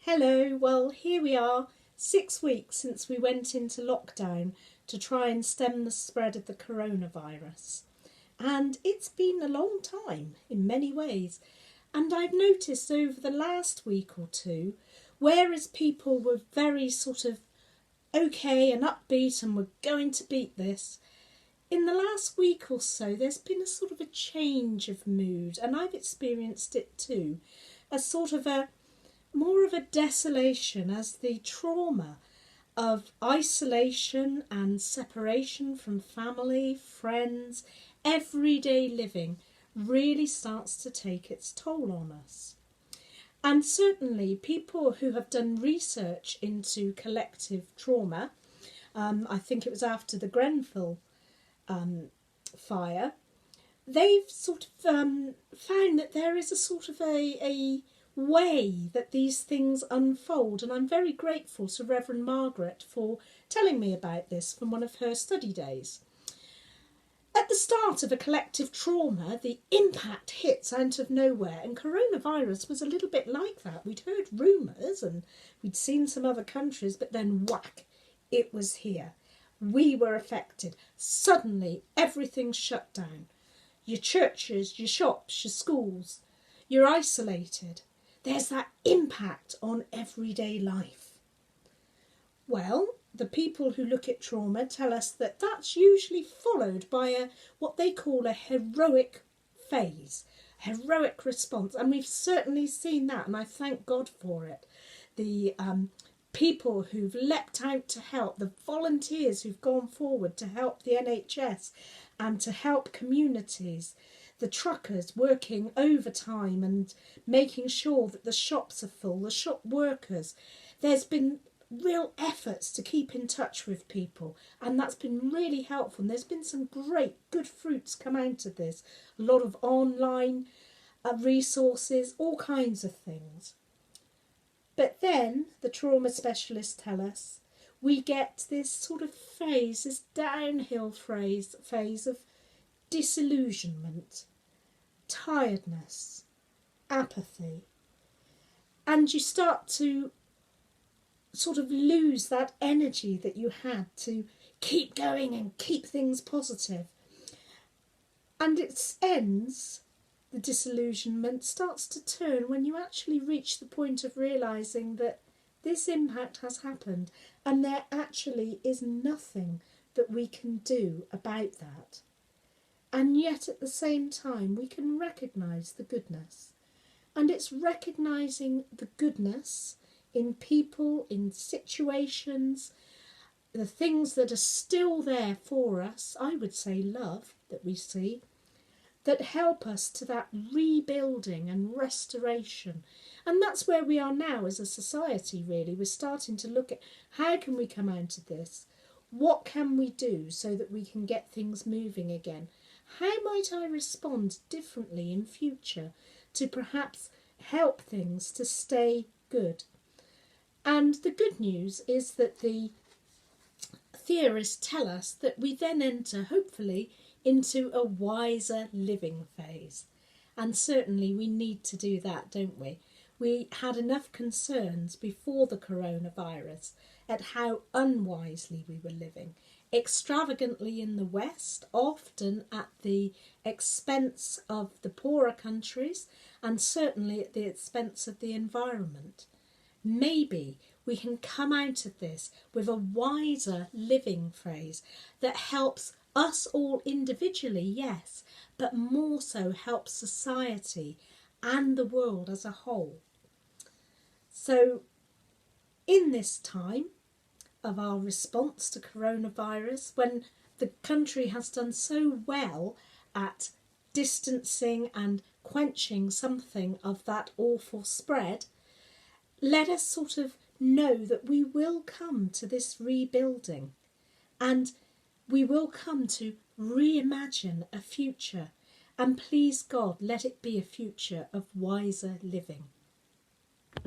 Hello, well, here we are, 6 weeks since we went into lockdown to try and stem the spread of the coronavirus. And it's been a long time in many ways. And I've noticed over the last week or two, whereas people were very sort of okay and upbeat and were going to beat this, in the last week or so there's been a sort of a change of mood, and I've experienced it too. A sort of a more of a desolation as the trauma of isolation and separation from family, friends, everyday living really starts to take its toll on us. And certainly people who have done research into collective trauma, I think it was after the Grenfell fire, they've sort of found that there is a sort of a way that these things unfold, and I'm very grateful to Reverend Margaret for telling me about this from one of her study days. At the start of a collective trauma, the impact hits out of nowhere, and coronavirus was a little bit like that. We'd heard rumours and we'd seen some other countries, but then whack, it was here. We were affected. Suddenly everything shut down. Your churches, your shops, your schools, you're isolated. There's that impact on everyday life. Well, the people who look at trauma tell us that that's usually followed by what they call a heroic phase, heroic response, and we've certainly seen that, and I thank God for it. The people who've leapt out to help, the volunteers who've gone forward to help the NHS and to help communities, the truckers working overtime and making sure that the shops are full, the shop workers. There's been real efforts to keep in touch with people, and that's been really helpful. And there's been some great good fruits come out of this. A lot of online resources, all kinds of things. But then the trauma specialists tell us we get this sort of phase, this downhill phase of disillusionment, tiredness, apathy, and you start to sort of lose that energy that you had to keep going and keep things positive. And it ends, the disillusionment starts to turn when you actually reach the point of realising that this impact has happened and there actually is nothing that we can do about that. And yet at the same time we can recognise the goodness. And it's recognising the goodness in people, in situations, the things that are still there for us, I would say love that we see, that help us to that rebuilding and restoration. And that's where we are now as a society, really. We're starting to look at how can we come out of this? What can we do so that we can get things moving again? How might I respond differently in future to perhaps help things to stay good? And the good news is that the theorists tell us that we then enter, hopefully, into a wiser living phase. And certainly we need to do that, don't we? We had enough concerns before the coronavirus at how unwisely we were living, extravagantly in the West, often at the expense of the poorer countries, and certainly at the expense of the environment. Maybe we can come out of this with a wiser living phase that helps us all individually, yes, but more so helps society and the world as a whole. So in this time of our response to coronavirus, when the country has done so well at distancing and quenching something of that awful spread, let us sort of know that we will come to this rebuilding and we will come to reimagine a future, and please God, let it be a future of wiser living.